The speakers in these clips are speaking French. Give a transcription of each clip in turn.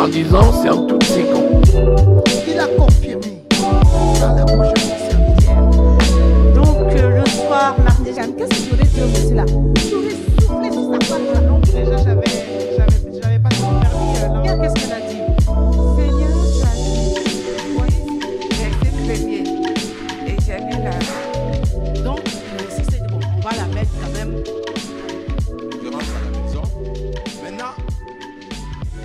en disant c'est en toutes circonstances. Il a confirmé dans la bouche de mon serviteur. Donc le soir, mardi, qu'est-ce que je voulais dire aussi là? Je voulais souffler sur sa femme là. Donc déjà, j'avais pas son permis. Qu'est-ce qu'elle a dit? Seigneur, tu as dit. Oui, j'ai été très bien. Et j'ai mis la... Donc, si c'est bon, on va la mettre quand même. Je rentre à la maison. Maintenant,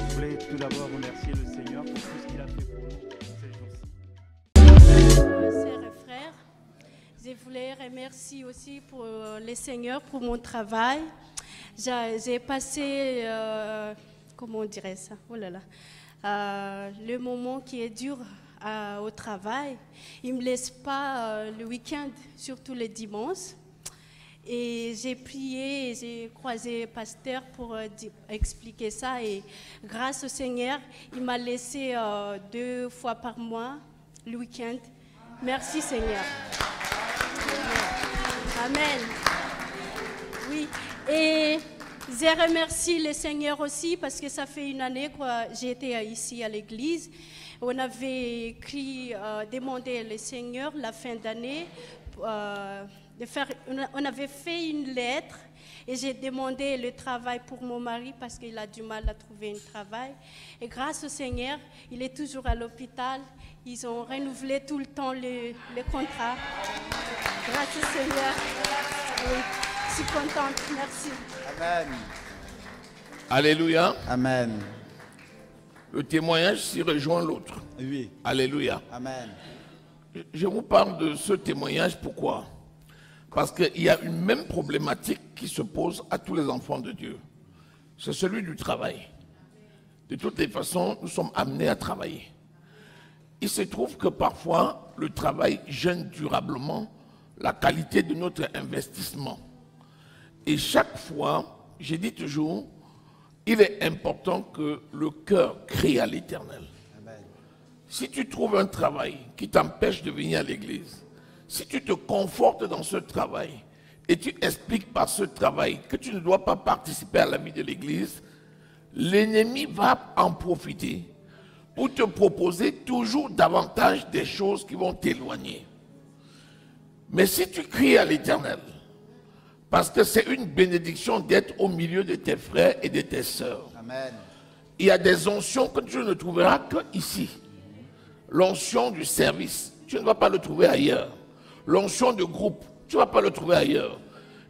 je voulais tout d'abord remercier le Seigneur pour tout ce qu'il a fait pour nous ces jours-ci. Sœurs et frères, je voulais remercier aussi pour le Seigneur pour mon travail. J'ai passé, comment on dirait ça, oh là là, le moment qui est dur au travail. Il ne me laisse pas le week-end, surtout les dimanches. Et j'ai prié, j'ai croisé le pasteur pour expliquer ça. Et grâce au Seigneur, il m'a laissé 2 fois par mois le week-end. Merci Seigneur. Amen. Oui. Et je remercie le Seigneur aussi parce que ça fait une année que j'étais ici à l'église. On avait demandé au Seigneur la fin d'année on avait fait une lettre et j'ai demandé le travail pour mon mari parce qu'il a du mal à trouver un travail. Et grâce au Seigneur, il est toujours à l'hôpital. Ils ont renouvelé tout le temps le contrat. Grâce au Seigneur. Oui, je suis contente. Merci. Amen. Alléluia. Amen. Le témoignage s'y rejoint l'autre. Oui. Alléluia. Amen. Je vous parle de ce témoignage, pourquoi? Parce qu'il y a une même problématique qui se pose à tous les enfants de Dieu. C'est celui du travail. De toutes les façons, nous sommes amenés à travailler. Il se trouve que parfois, le travail gêne durablement la qualité de notre investissement. Et chaque fois, je dis toujours, il est important que le cœur crie à l'Éternel. Si tu trouves un travail qui t'empêche de venir à l'église, si tu te confortes dans ce travail et tu expliques par ce travail que tu ne dois pas participer à la vie de l'église, l'ennemi va en profiter pour te proposer toujours davantage des choses qui vont t'éloigner. Mais si tu cries à l'Éternel, parce que c'est une bénédiction d'être au milieu de tes frères et de tes sœurs. Amen. Il y a des onction que tu ne trouveras qu'ici. L'onction du service, tu ne vas pas le trouver ailleurs. L'onction de groupe, tu ne vas pas le trouver ailleurs.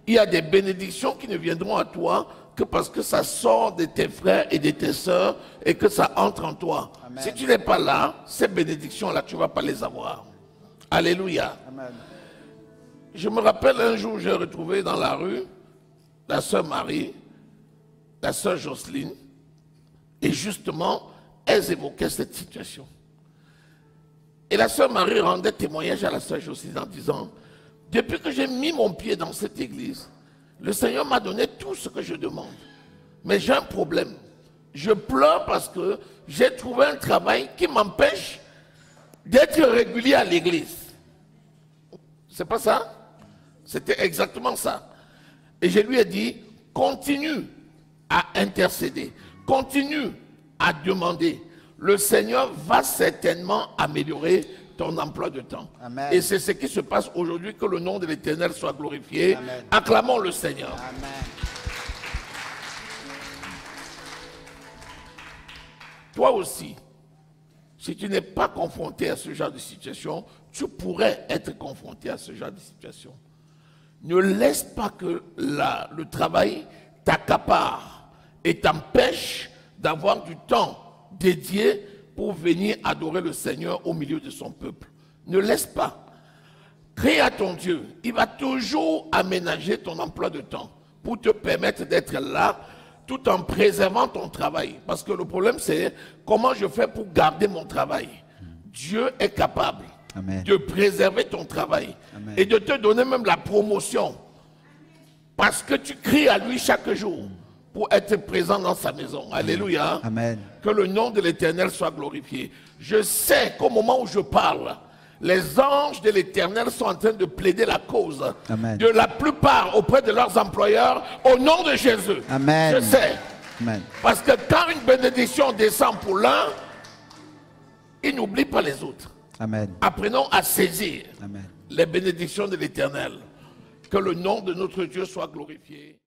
Il y a des bénédictions qui ne viendront à toi que parce que ça sort de tes frères et de tes sœurs et que ça entre en toi. Amen. Si tu n'es pas là, ces bénédictions-là, tu ne vas pas les avoir. Alléluia. Amen. Je me rappelle un jour, j'ai retrouvé dans la rue la sœur Marie, la sœur Jocelyne, et justement, elles évoquaient cette situation. Et la sœur Marie rendait témoignage à la sœur Jocelyne en disant, depuis que j'ai mis mon pied dans cette église, le Seigneur m'a donné tout ce que je demande. Mais j'ai un problème. Je pleure parce que j'ai trouvé un travail qui m'empêche d'être régulier à l'église. C'est pas ça? C'était exactement ça. Et je lui ai dit, continue à intercéder, continue à demander. Le Seigneur va certainement améliorer ton emploi de temps. Amen. Et c'est ce qui se passe aujourd'hui, que le nom de l'Éternel soit glorifié. Amen. Acclamons le Seigneur. Amen. Toi aussi, si tu n'es pas confronté à ce genre de situation, tu pourrais être confronté à ce genre de situation. Ne laisse pas que le travail t'accapare et t'empêche d'avoir du temps dédié pour venir adorer le Seigneur au milieu de son peuple. Ne laisse pas. Crie à ton Dieu. Il va toujours aménager ton emploi de temps pour te permettre d'être là tout en préservant ton travail. Parce que le problème, c'est comment je fais pour garder mon travail. Dieu est capable Amen. de préserver ton travail. Amen. Et de te donner même la promotion. Parce que tu cries à lui chaque jour pour être présent dans sa maison. Alléluia. Amen. Que le nom de l'Éternel soit glorifié. Je sais qu'au moment où je parle, les anges de l'Éternel sont en train de plaider la cause Amen. de la plupart auprès de leurs employeurs au nom de Jésus. Amen. Je sais. Amen. Parce que quand une bénédiction descend pour l'un, il n'oublie pas les autres. Amen. Apprenons à saisir Amen. les bénédictions de l'Éternel. Que le nom de notre Dieu soit glorifié.